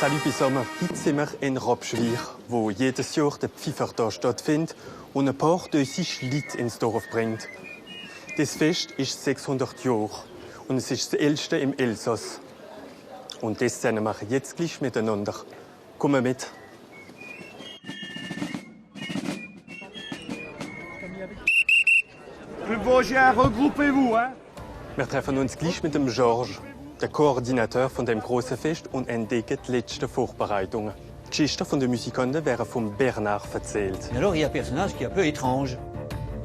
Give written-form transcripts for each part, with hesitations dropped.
Salut zusammen, heute sind wir in Robschwir, wo jedes Jahr der Pfiffertag stattfindet und ein paar dösische Leute ins Dorf bringt. Das Fest ist 600 Jahre und es ist das älteste im Elsass. Und das sehen wir jetzt gleich miteinander. Kommen mit. Regroupez-vous, hein? Wir treffen uns gleich mit dem Georges, der Koordinateur von dem großen Fest, und entdecken die letzten Vorbereitungen. Die Geschichten von den Musikanten werden von Bernard erzählt. Et alors il y a un personnage qui est un peu étrange.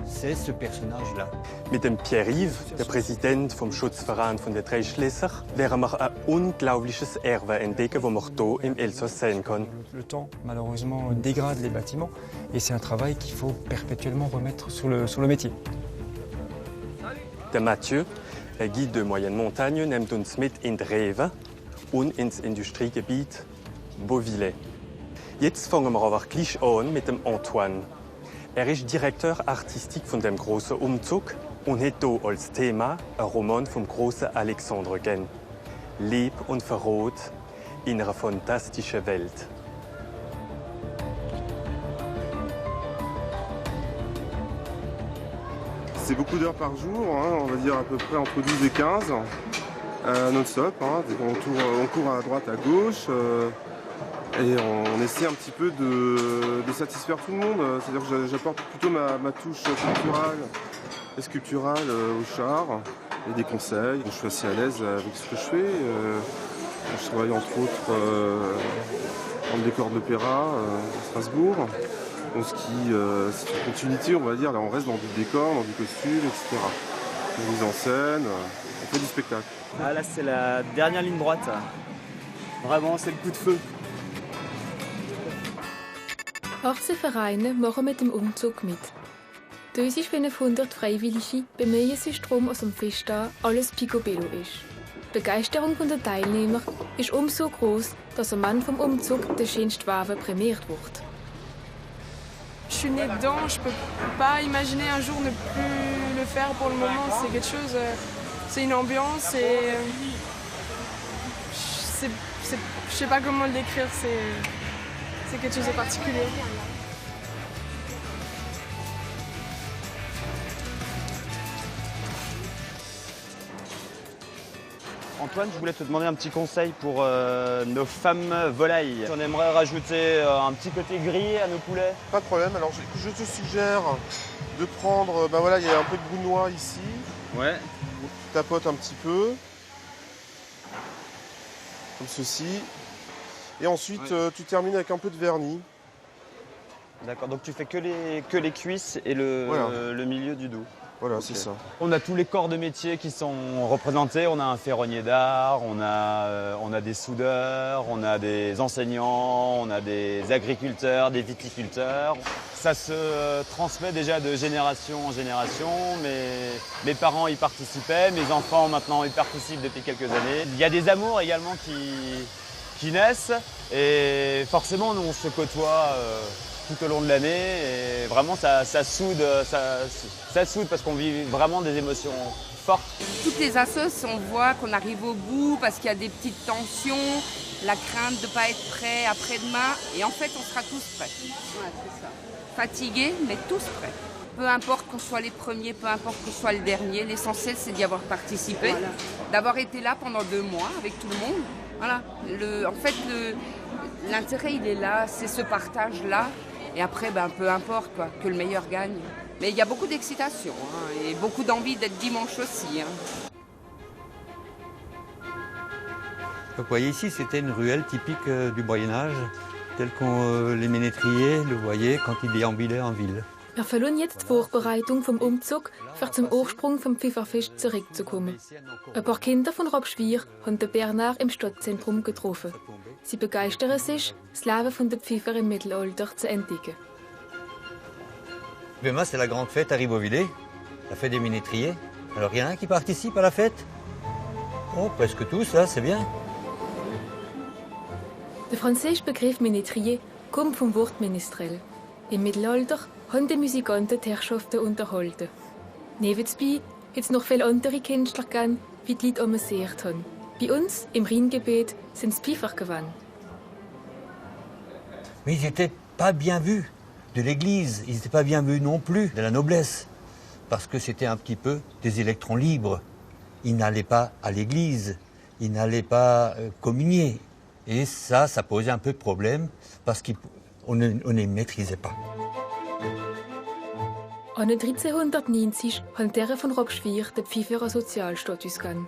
C'est ce personnage-là. Mit dem Pierre-Yves, der Präsident vom Schutzverein von den drei Schlösser, werden wir ein unglaubliches Erbe entdecken, das man hier im Elsass sehen kann. Le temps, malheureusement, dégrade les bâtiments et c'est un travail qu'il faut perpétuellement remettre sur le métier. Der Mathieu, ein Guide de moyenne montagne, nimmt uns mit in die Rewe und ins Industriegebiet Beauvillais. Jetzt fangen wir aber gleich an mit dem Antoine. Er ist Direktor artistik von dem großen Umzug und hat hier als Thema einen Roman vom großen Alexandre Gen. Leb und Verrot in einer fantastischen Welt. C'est beaucoup d'heures par jour, hein, on va dire à peu près entre 12 et 15, non-stop. Hein, on court à droite, à gauche, et on essaie un petit peu de satisfaire tout le monde. C'est-à-dire que j'apporte plutôt ma touche culturelle et sculpturale au char, et des conseils. Je suis assez à l'aise avec ce que je fais. Je travaille entre autres dans le décor de l'opéra à Strasbourg. Donc, c'est une continuité, on va dire. Là, on reste dans du décor, dans du costume, etc. Une mise en scène, on fait du spectacle. Ah, là, c'est la dernière ligne droite. Vraiment, c'est le coup de feu. 18 Vereine machen mit dem Umzug mit. 1500 Freiwillige bemühen sich darum, aus dem Festtag alles picobello ist. Die Begeisterung der Teilnehmer ist umso groß, dass ein Mann vom Umzug der schönste Wagen prämiert wird. Je suis née dedans, je peux pas imaginer un jour ne plus le faire pour le moment. C'est quelque chose, c'est une ambiance et je sais pas comment le décrire. C'est quelque chose de particulier. Antoine, je voulais te demander un petit conseil pour nos femmes volailles. On aimerait rajouter un petit côté gris à nos poulets. Pas de problème, alors je te suggère de prendre, ben voilà, il y a un peu de goût de noix ici. Ouais. Tu tapotes un petit peu, comme ceci. Et ensuite, tu termines avec un peu de vernis. D'accord, donc tu fais que les cuisses et le milieu du dos. Voilà, Okay. c'est ça. On a tous les corps de métier qui sont représentés. On a un ferronnier d'art, on a des soudeurs, on a des enseignants, on a des agriculteurs, des viticulteurs. Ça se transmet déjà de génération en génération. Mes parents y participaient, mes enfants maintenant y participent depuis quelques années. Il y a des amours également qui naissent et forcément nous on se côtoie tout au long de l'année et vraiment ça soude parce qu'on vit vraiment des émotions fortes. Toutes les assos, on voit qu'on arrive au bout parce qu'il y a des petites tensions, la crainte de ne pas être prêt après-demain et en fait on sera tous prêts. Ouais, c'est ça. Fatigués mais tous prêts. Peu importe qu'on soit les premiers, peu importe qu'on soit les derniers, l'essentiel c'est d'y avoir participé, voilà. D'avoir été là pendant 2 mois avec tout le monde. Voilà. L'intérêt il est là, c'est ce partage-là. Et après, peu importe, quoi, que le meilleur gagne. Mais il y a beaucoup d'excitation et beaucoup d'envie d'être dimanche aussi. Vous voyez ici, c'était une ruelle typique du Moyen-Âge, telle qu'on les ménétriers le voyaient quand ils déambulaient en ville. Wir verlassen jetzt die Vorbereitung vom Umzug, für zum Ursprung vom Pfifferfest zurückzukommen. Ein paar Kinder von Robschwir haben den Bernard im Stadtzentrum getroffen. Sie begeistern sich, das Leben von den Pfiffer im Mittelalter zu entdecken. Demain, c'est la grande fête à Ribeauvillé, la fête des ménétriers. Alors, il y en a un qui participe à la fête? Oh, presque tous, là, c'est bien. Der französische Begriff Ménétrier kommt vom Wort Ménestrel. Im Mittelalter haben die Musikanten die Herrschaften unterhalten. Nebenbei hat es noch viele andere Künstler gegeben, wie die Leute amüsiert haben. Bei uns, im Rheingebiet, sind es Pfiffer gewesen. Mais ils n'étaient pas bien vus de l'Église, ils n'étaient pas bien vus non plus de la noblesse, parce que c'était un petit peu des électrons libres. Ils n'allaient pas à l'Église, ils n'allaient pas communier. Et ça posait un peu de problème, parce qu'on ne les maîtrisait pas. An den 1390 haben die Herren von Robschwir den Pfeifer einen Sozialstatus gegeben.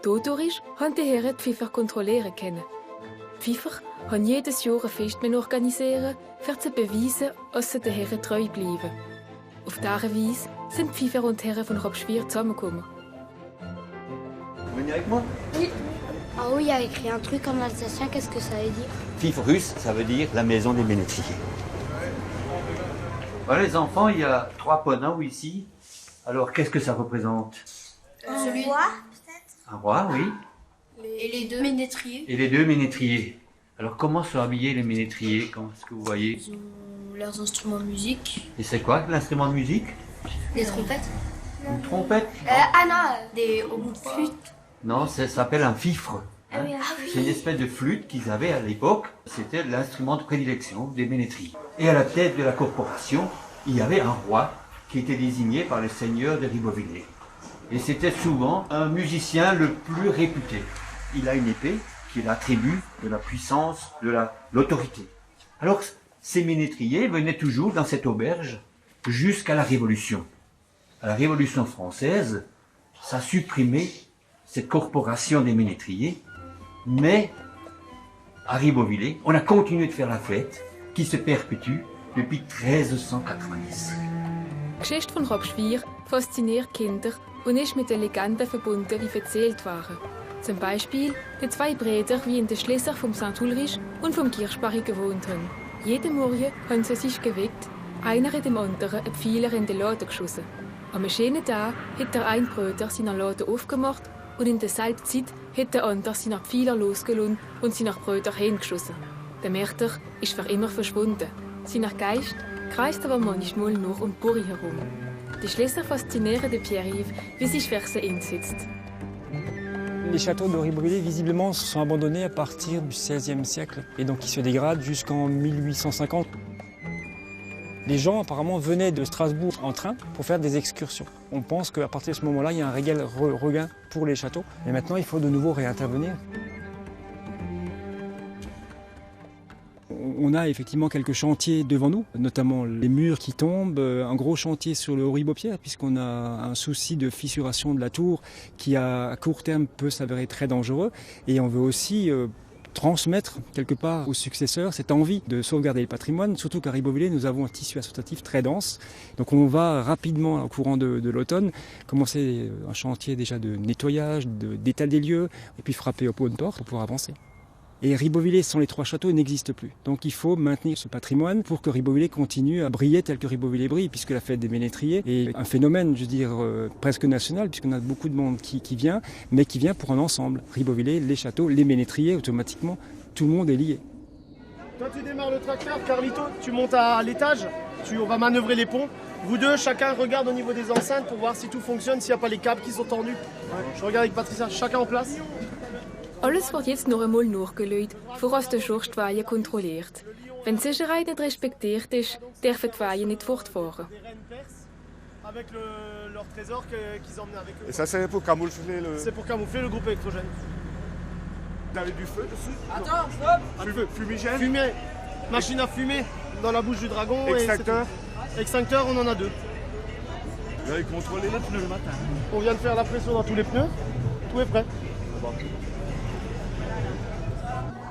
Dadurch haben die Herren die Pfeifer kontrollieren können. Die Pfeifer haben jedes Jahr ein Fest organisieren, um zu beweisen, dass sie den Herren treu bleiben. Auf diese Weise sind die Pfeifer und die Herren von Robschwir zusammengekommen. Vous venez avec moi? Oui. Ah oui, il y a écrit un truc en alsacien, qu'est-ce que ça veut dire? Pfeiferhus, ça veut dire la maison des ménétriers. Voilà les enfants, il y a 3 poneaux ici. Alors qu'est-ce que ça représente? Un roi, peut-être? Un roi, oui. Et les 2 ménétriers? Et les 2 ménétriers. Alors comment sont habillés les ménétriers, ce que vous voyez? Ils ont leurs instruments de musique. Et c'est quoi l'instrument de musique? Des trompettes? Une trompette? Des flûtes. Non, ça s'appelle un fifre. Ah oui. C'est une espèce de flûte qu'ils avaient à l'époque. C'était l'instrument de prédilection des ménétriers. Et à la tête de la corporation, il y avait un roi qui était désigné par les seigneurs de Ribeauvillé. Et c'était souvent un musicien le plus réputé. Il a une épée qui est l'attribut de la puissance, de l'autorité. Alors, ces ménétriers venaient toujours dans cette auberge jusqu'à la Révolution. À la Révolution française, ça supprimait cette corporation des ménétriers, mais à Ribeauvillé, on a continué de faire la fête qui se perpétue depuis 1390. Die Geschichte von Robschwir fasziniert Kinder und ist mit den Legenden verbunden, wie erzählt waren. Zum Beispiel die 2 Brüder, wie in den Schlössern vom St. Ulrich und vom Kirchbach gewohnt haben. Jeden Morgen haben sie sich geweckt, einer hat dem anderen einen Pfeiler in den Laden geschossen. Am schönen Tag hat der eine Bruder seinen Laden aufgemacht und in derselben Zeit hat der andere seinen Pfeiler losgelassen und seinen Bruder hingeschossen. Der Mörder ist für immer verschwunden. Sein Geist kreist aber manchmal noch um die Burg herum. Die Schlösser faszinieren de Pierre-Yves, wie sich Verse einsetzt. Les châteaux de Ribeauvillé, visiblement, sont abandonnés à partir du XVIe siècle et donc ils se dégradent jusqu'en 1850. Les gens apparemment venaient de Strasbourg en train pour faire des excursions. On pense qu'à partir de ce moment-là, il y a un réel regain pour les châteaux. Et maintenant, il faut de nouveau réintervenir. On a effectivement quelques chantiers devant nous, notamment les murs qui tombent, un gros chantier sur le Haut-Ribeaupierre, puisqu'on a un souci de fissuration de la tour qui à court terme peut s'avérer très dangereux. Et on veut aussi transmettre quelque part aux successeurs cette envie de sauvegarder le patrimoine, surtout qu'à Ribeauvillé, nous avons un tissu associatif très dense. Donc on va rapidement, au courant de l'automne, commencer un chantier déjà de nettoyage, d'état des lieux, et puis frapper aux pots de porte pour pouvoir avancer. Et Ribeauvillé sans les 3 châteaux n'existe plus. Donc il faut maintenir ce patrimoine pour que Ribeauvillé continue à briller tel que Ribeauvillé brille, puisque la fête des ménétriers est un phénomène, je veux dire, presque national, puisqu'on a beaucoup de monde qui vient, mais qui vient pour un ensemble. Ribeauvillé, les châteaux, les ménétriers, automatiquement, tout le monde est lié. Toi tu démarres le tracteur, Carlito, tu montes à l'étage, on va manœuvrer les ponts. Vous deux, chacun regarde au niveau des enceintes pour voir si tout fonctionne, s'il n'y a pas les câbles qui sont tendus. Je regarde avec Patricia, chacun en place. Alles wird jetzt noch einmal nachgeschaut, voraus der Schurst die Weihe kontrolliert. Wenn die Sicherheit nicht respektiert ist, dürfen die Weihe nicht fortfahren. Avec leur trésor qu'ils emmenaient avec eux. Et ça, c'est pour camoufler le... C'est pour camoufler le groupe électrogène. Vous avez du feu dessus? Attends, stop! Fumigène? Fumer. Machine à fumer dans la bouche du dragon. Extincteur? Extincteur, on en a 2. Vous avez contrôlé les pneus le matin? On vient de faire la pression dans tous les pneus. Tout est prêt.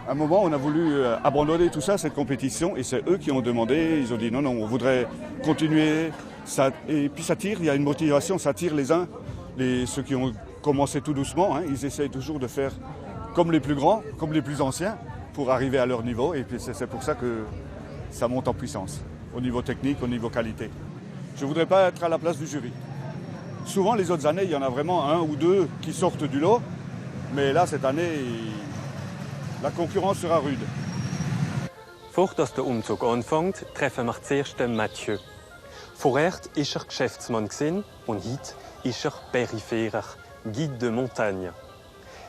À un moment, on a voulu abandonner tout ça, cette compétition, et c'est eux qui ont demandé, ils ont dit non, on voudrait continuer, ça, et puis ça tire, il y a une motivation, ça tire les uns, ceux qui ont commencé tout doucement, ils essayent toujours de faire comme les plus grands, comme les plus anciens, pour arriver à leur niveau, et puis c'est pour ça que ça monte en puissance, au niveau technique, au niveau qualité. Je ne voudrais pas être à la place du jury. Souvent, les autres années, il y en a vraiment 1 ou 2 qui sortent du lot, mais là, cette année, la concurrence sera rude. Bevor der Umzug anfängt, treffen wir zuerst den Mathieu. Vorher war er Geschäftsmann und heute ist er Peripherer, Guide de Montagne.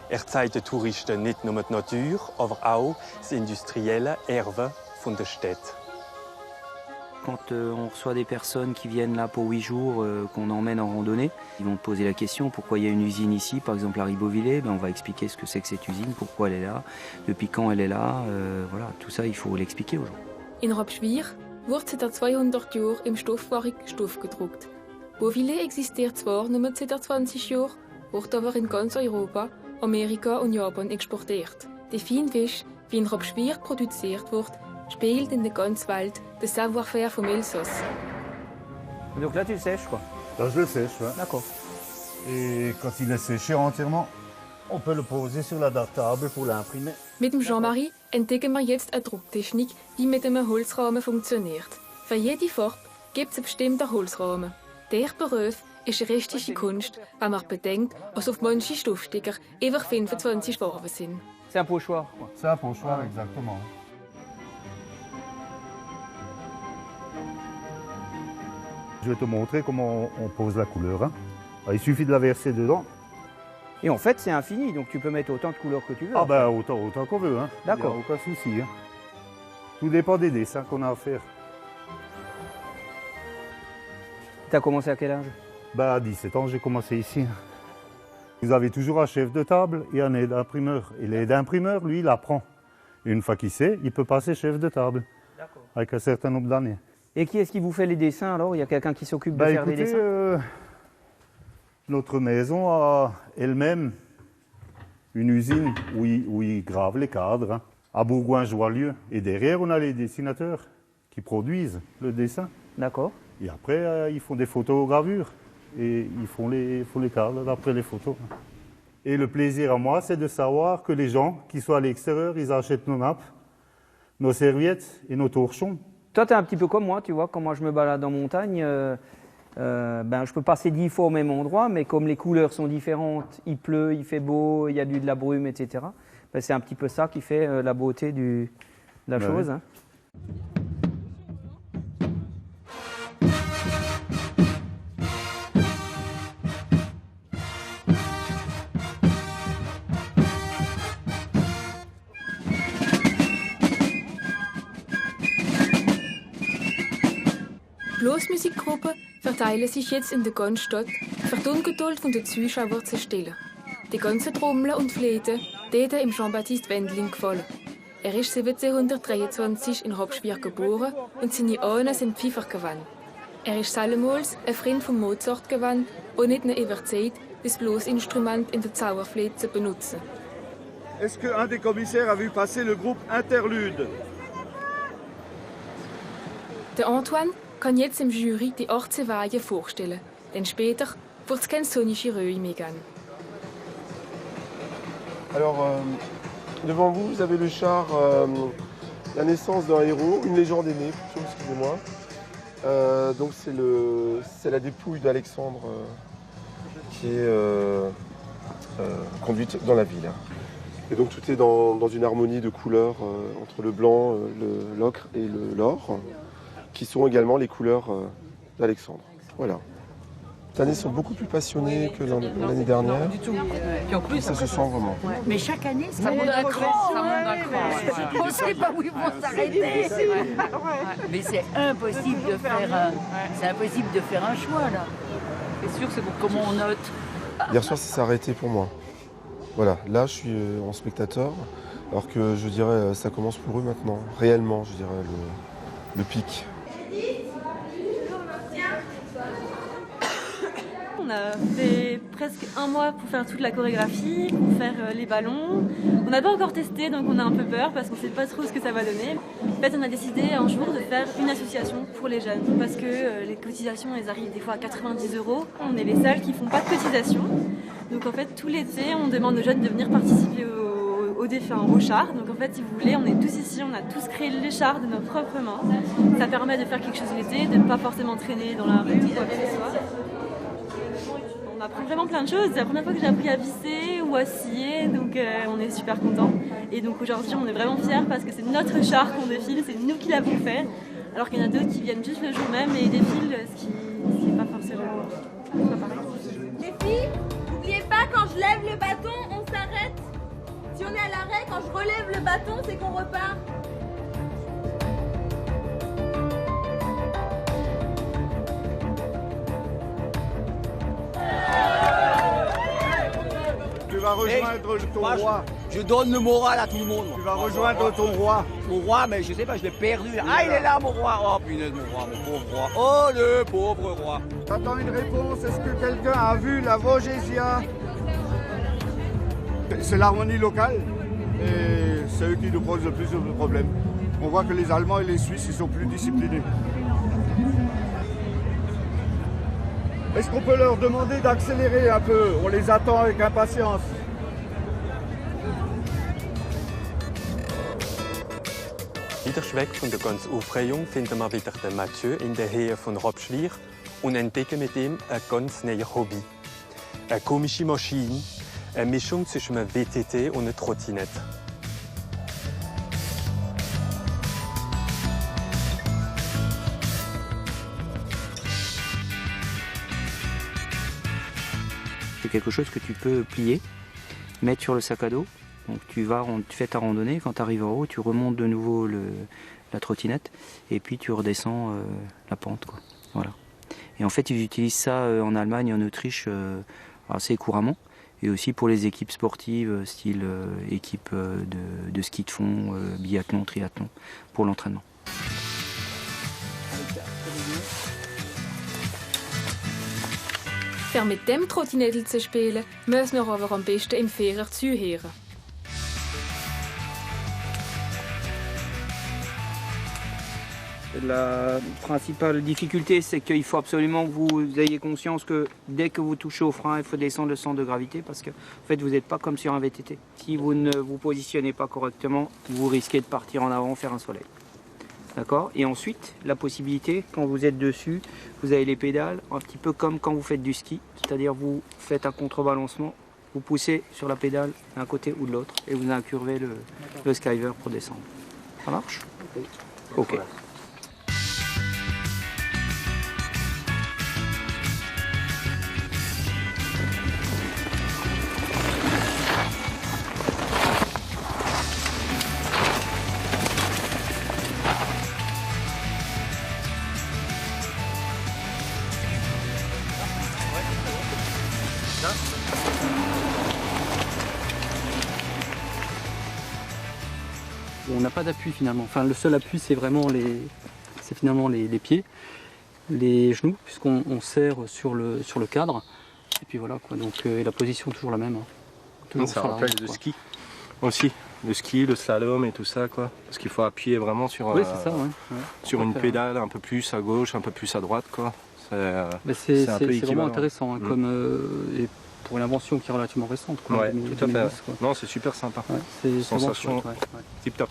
Er zeigt den Touristen nicht nur die Natur, aber auch das industrielle Erbe von der Städte. Quand on reçoit des personnes qui viennent là pour 8 jours, qu'on emmène en randonnée, ils vont te poser la question pourquoi il y a une usine ici, par exemple à Ribeauvillé, on va expliquer ce que c'est que cette usine, pourquoi elle est là, depuis quand elle est là, voilà, tout ça il faut l'expliquer aux gens. In Robschwir wird seit 200 Jahren im Stoffwaren Stoff gedruckt. Beauvillé existiert zwar nur seit 20 Jahren, wird aber in ganz Europa, Amerika und Japan exportiert. Der Feinfisch, wie in Robschwir produziert wird, spielt in der ganzen Welt das Savoir-faire vom Elsass. Donc là tu le sèches quoi? Là je le sèche, ouais. D'accord. Et quand il est séché entièrement, on peut le poser sur la table pour l'imprimer. Mit dem Jean-Marie entdecken wir jetzt eine Drucktechnik, die mit einem Holzrahmen funktioniert. Für jede Farbe gibt es einen bestimmten Holzrahmen. Der Beruf ist eine restische Kunst, wenn man bedenkt, dass auf manchen Stoffsticker einfach 25 Farben sind. C'est un pochoir. C'est un pochoir, exactement. Je vais te montrer comment on pose la couleur. Hein. Il suffit de la verser dedans. Et en fait c'est infini, donc tu peux mettre autant de couleurs que tu veux. Ah ben autant qu'on veut. Hein. D'accord. Il n'y a aucun souci. Hein. Tout dépend des dessins qu'on a à faire. Tu as commencé à quel âge? À 17 ans j'ai commencé ici. Vous avez toujours un chef de table et un aide imprimeur. Et l'aide imprimeur, lui, il apprend. Et une fois qu'il sait, il peut passer chef de table. D'accord. Avec un certain nombre d'années. Et qui est-ce qui vous fait les dessins alors? Il y a quelqu'un qui s'occupe de faire des dessins? Notre maison a elle-même une usine où ils gravent les cadres, hein, à Bourgoin-Joilieu. Et derrière, on a les dessinateurs qui produisent le dessin. D'accord. Et après, ils font des photogravures. Et ils font les cadres d'après les photos. Et le plaisir à moi, c'est de savoir que les gens qui sont à l'extérieur, ils achètent nos nappes, nos serviettes et nos torchons. Toi, tu es un petit peu comme moi, tu vois, quand moi je me balade en montagne, je peux passer 10 fois au même endroit, mais comme les couleurs sont différentes, il pleut, il fait beau, il y a de la brume, etc. C'est un petit peu ça qui fait la beauté de la chose. Oui. Hein. Blasmusikgruppen verteilen sich jetzt in der ganzen Stadt, für die Ungeduld der Zuschauer zu stillen. Die ganzen Trommeln und Flöten, denen im Jean-Baptiste Wendling gefallen. Er ist 1723 in Robschwir geboren und seine Ahnen sind Pfeifer gewesen. Er ist seltenmals ein Freund von Mozart gewesen und nicht nur überzeugt, das Blasinstrument in der Zauberflöte zu benutzen. Est-ce qu'un des commissaires a vu passer le groupe Interlude? Der Antoine kann jetzt im Jury die 18 Weihen vorstellen, denn später wird es keine sonnische Röhe mehr geben. Alors, devant vous, vous avez le char La naissance d'un héros, une légende aînée, plutôt, excusez-moi. Donc c'est la dépouille d'Alexandre qui est conduite dans la ville. Et donc tout est dans une harmonie de couleurs entre le blanc, l'ocre et l'or, qui sont également les couleurs d'Alexandre. Voilà. Cette année, ils sont beaucoup plus passionnés que l'année dernière. Du tout. Et en plus, ça se sent vraiment. Ouais. Mais chaque année, ça monte d'un cran. Ça monte d'un cran. On ne sait pas où ils vont s'arrêter. Mais c'est impossible de faire un choix là. C'est sûr, c'est pour comment on note. Hier soir, ça s'est arrêté pour moi. Voilà, là, je suis en spectateur, alors que je dirais, ça commence pour eux maintenant, réellement, je dirais, le pic. On a fait presque un mois pour faire toute la chorégraphie, pour faire les ballons. On n'a pas encore testé, donc on a un peu peur parce qu'on ne sait pas trop ce que ça va donner. En fait, on a décidé un jour de faire une association pour les jeunes parce que les cotisations, elles arrivent des fois à 90 €. On est les seuls qui ne font pas de cotisation. Donc en fait, tout l'été, on demande aux jeunes de venir participer au défi, au char. Donc en fait, si vous voulez, on est tous ici, on a tous créé les chars de nos propres mains. Ça permet de faire quelque chose l'été, de ne pas forcément traîner dans la rue ou quoi que ce soit. On apprend vraiment plein de choses. C'est la première fois que j'ai appris à visser ou à scier, donc on est super contents. Et donc aujourd'hui, on est vraiment fiers parce que c'est notre char qu'on défile, c'est nous qui l'avons fait. Alors qu'il y en a d'autres qui viennent juste le jour même et défilent, ce qui n'est pas forcément pas pareil. Les filles, n'oubliez pas, quand je lève le bâton, on s'arrête. Si on est à l'arrêt, quand je relève le bâton, c'est qu'on repart. vas rejoindre ton roi. Je donne le moral à tout le monde. Tu vas rejoindre ton roi. Mon roi, mais je sais pas, je l'ai perdu. Ah, il est là, mon roi. Oh, punaise, mon roi, mon pauvre roi. Oh, le pauvre roi. T'attends une réponse. Est-ce que quelqu'un a vu la Vosgesia? C'est l'harmonie locale et c'est eux qui nous posent le plus de problèmes. On voit que les Allemands et les Suisses, ils sont plus disciplinés. Est-ce qu'on peut leur demander d'accélérer un peu? On les attend avec impatience. Wieder weg von der ganzen Aufregung finden wir wieder den Mathieu in der Nähe von Robschwir und entdecken mit ihm ein ganz neues Hobby. Eine komische Maschine, eine Mischung zwischen einem VTT und einer Trottinette. C'est quelque chose que tu peux plier, mettre sur le sac à dos. Donc tu fais ta randonnée, quand tu arrives en haut, tu remontes de nouveau la trottinette et puis tu redescends la pente, quoi. Voilà. Et en fait, ils utilisent ça en Allemagne et en Autriche assez couramment. Et aussi pour les équipes sportives, style équipe de ski de fond, biathlon, triathlon, pour l'entraînement. Wer mit dem Trottinettel zu spielen, muss noch aber am besten im Fahrer zuhören. La principale difficulté, c'est qu'il faut absolument que vous ayez conscience que dès que vous touchez au frein, il faut descendre le centre de gravité parce que en fait, vous n'êtes pas comme sur un VTT. Si vous ne vous positionnez pas correctement, vous risquez de partir en avant, faire un soleil. D'accord? Et ensuite, la possibilité, quand vous êtes dessus, vous avez les pédales, un petit peu comme quand vous faites du ski, c'est-à-dire vous faites un contrebalancement, vous poussez sur la pédale d'un côté ou de l'autre et vous incurvez le skyver pour descendre. Ça marche? Ok. On n'a pas d'appui finalement. Enfin, le seul appui, c'est vraiment finalement les pieds, les genoux, puisqu'on serre sur le cadre. Et puis voilà quoi. Donc et la position toujours la même. Hein. Toujours ça rappelle le ski aussi, le ski, le slalom et tout ça quoi. Parce qu'il faut appuyer vraiment sur, sur une pédale un peu plus à gauche, un peu plus à droite quoi. C'est vraiment intéressant hein, et pour une invention qui est relativement récente. Quoi, ouais, tout à fait. Non, c'est super sympa. Ouais, c'est sensation tip top.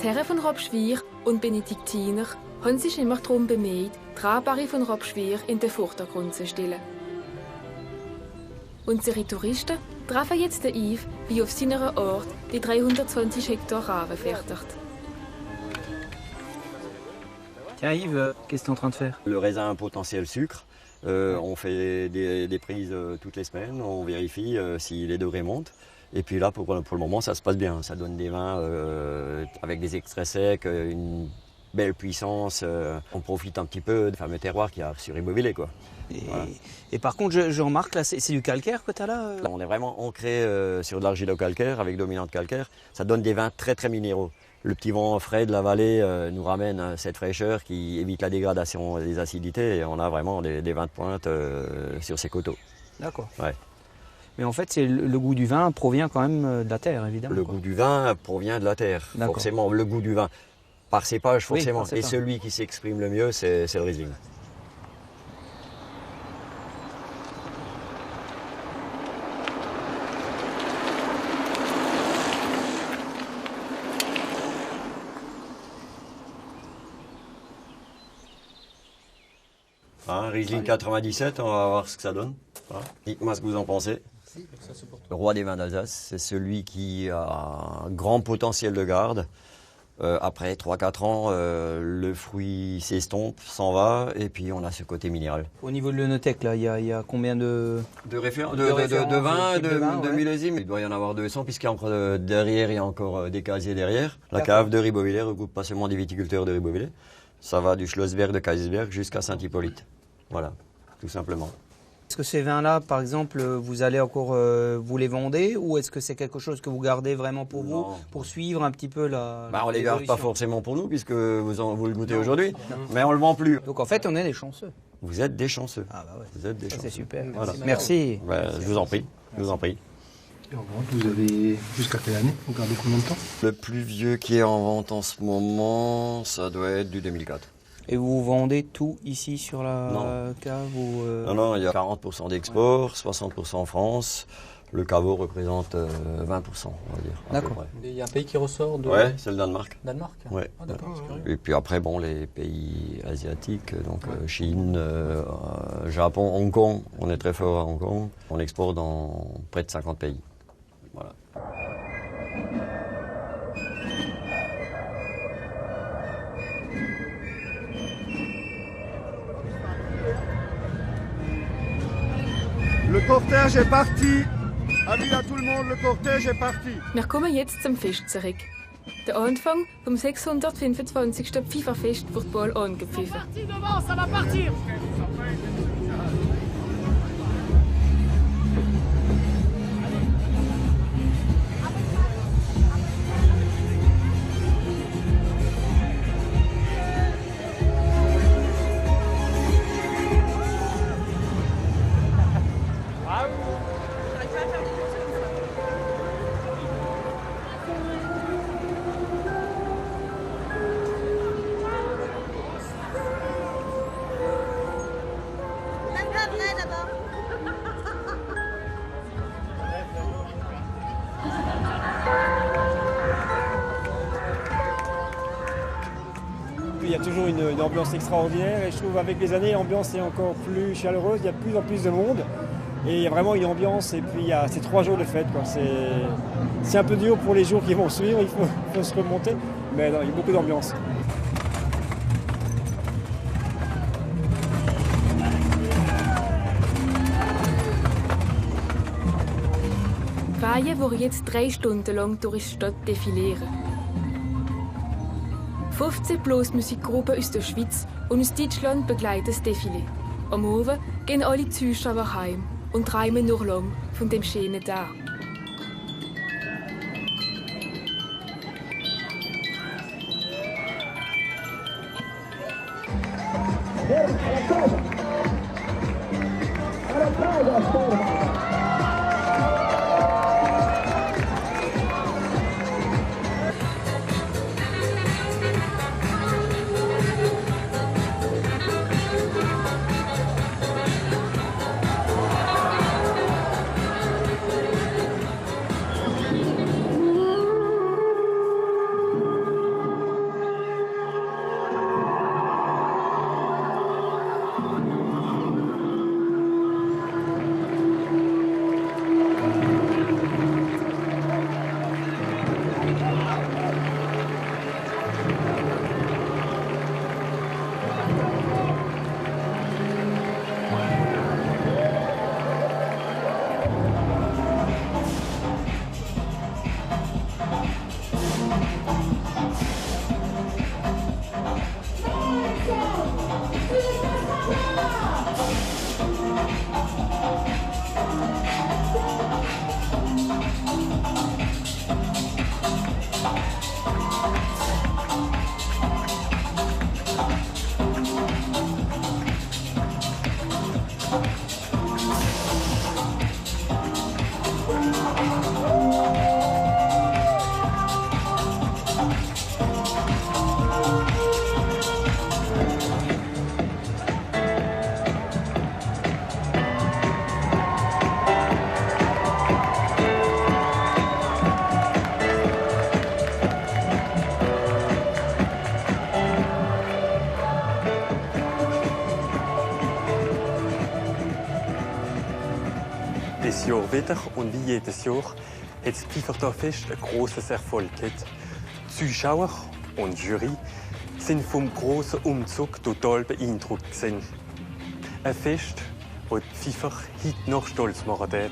Die Herren von Robschwir und Benediktiner haben sich immer darum bemüht, die Rahbarre von Robschwir in den Vordergrund zu stellen. Unsere Touristen treffen jetzt den Yves, wie auf seiner Ort die 320 Hektar Raven fertigt. Tiens Yves, qu'est-ce que tu es en train de faire? Le raisin a un potentiel sucre. On fait des prises toutes les semaines, on vérifie si les degrés montent. Et puis là, pour le moment, ça se passe bien. Ça donne des vins avec des extraits secs, une belle puissance. On profite un petit peu du fameux terroir qu'il y a sur Ribeauvillé, quoi. Voilà. Et par contre, je remarque là, c'est du calcaire que tu as là On est vraiment ancré sur de l'argilo-calcaire avec dominante calcaire. Ça donne des vins très très minéraux. Le petit vent frais de la vallée nous ramène cette fraîcheur qui évite la dégradation des acidités et on a vraiment des vins de pointe sur ces coteaux. D'accord. Ouais. Mais en fait, le goût du vin provient quand même de la terre, évidemment. Le goût du vin provient de la terre, forcément. Le goût du vin, par cépage, forcément. Oui, par cépage. Et celui qui s'exprime le mieux, c'est le Riesling. Riesling 97, on va voir ce que ça donne. Dites-moi ce que vous en pensez. Le roi des vins d'Alsace, c'est celui qui a un grand potentiel de garde. Après 3-4 ans, le fruit s'estompe, s'en va, et puis on a ce côté minéral. Au niveau de l'œnothèque, là, il y a combien de vins, de millésimes? Il doit y en avoir 200, puisqu'il y a encore derrière, il y a encore des casiers derrière. La cave de Ribeauvillé regroupe pas seulement des viticulteurs de Ribeauvillé, ça va du Schlossberg de Kaisersberg jusqu'à Saint-Hippolyte. Voilà. tout simplement. Est-ce que ces vins-là, par exemple, vous allez encore vous les vendez ou est-ce que c'est quelque chose que vous gardez vraiment pour vous, pour suivre un petit peu la on les garde pas forcément pour nous puisque vous le goûtez aujourd'hui, mais on le vend plus. Donc en fait, on est des chanceux. Vous êtes des chanceux. Ah bah ouais. Vous êtes des chanceux. C'est super. Voilà. Merci. Je vous en prie. Je vous en prie. Et en vente, vous avez jusqu'à quelle année? Vous gardez combien de temps? Le plus vieux qui est en vente en ce moment, ça doit être du 2004. Et vous vendez tout ici sur la cave ou Non, il y a 40% d'export, 60% en France. Le caveau représente 20%, on va dire. D'accord. Il y a un pays qui ressort de... Ouais, c'est le Danemark. Danemark? Ouais. Ah, d'accord, c'est curieux. Et puis après, les pays asiatiques, donc Chine, Japon, Hong Kong, on est très fort à Hong Kong. On exporte dans près de 50 pays. Voilà. Le cortège est parti. Avis à tout le monde, le cortège est parti. Wir kommen jetzt zum Fest zurück. Der Anfang vom 625. Pfifferfest wird bald angepfiffen. Parti devant, ça va partir. Il y a toujours une ambiance extraordinaire et je trouve avec les années l'ambiance est encore plus chaleureuse, il y a de plus en plus de monde et il y a vraiment une ambiance et puis il y a ces 3 jours de fête. C'est un peu dur pour les jours qui vont suivre, il faut se remonter, mais non, il y a beaucoup d'ambiance. Die Weihe werden jetzt 3 Stunden lang durch die Stadt defilieren. 15 Blasmusikgruppen aus der Schweiz und aus Deutschland begleiten das Defilé. Am Abend gehen alle Zuschauer heim und träumen noch lang von dem schönen Tag. Dieses Jahr wieder und wie jedes Jahr hat das Pfiffertalfest ein grosses Erfolg gehabt. Die Zuschauer und die Jury sind vom grossen Umzug total beeindruckt gewesen. Ein Fest, das die Pfiffer heute noch stolz machen wird.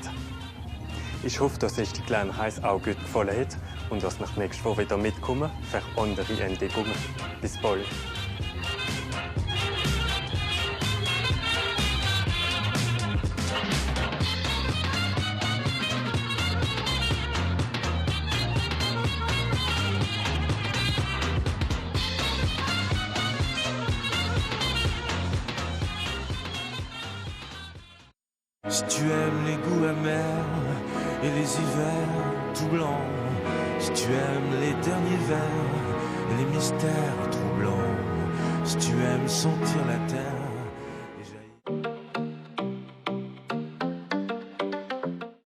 Ich hoffe, dass euch die kleine Reise auch gut gefallen hat und dass ihr nächstes Mal wieder mitkommen für andere Entdeckungen. Bis bald. Si tu aimes les goûts amers et les hivers tout blancs, si tu aimes les derniers vers et les mystères troublants, si tu aimes sentir la terre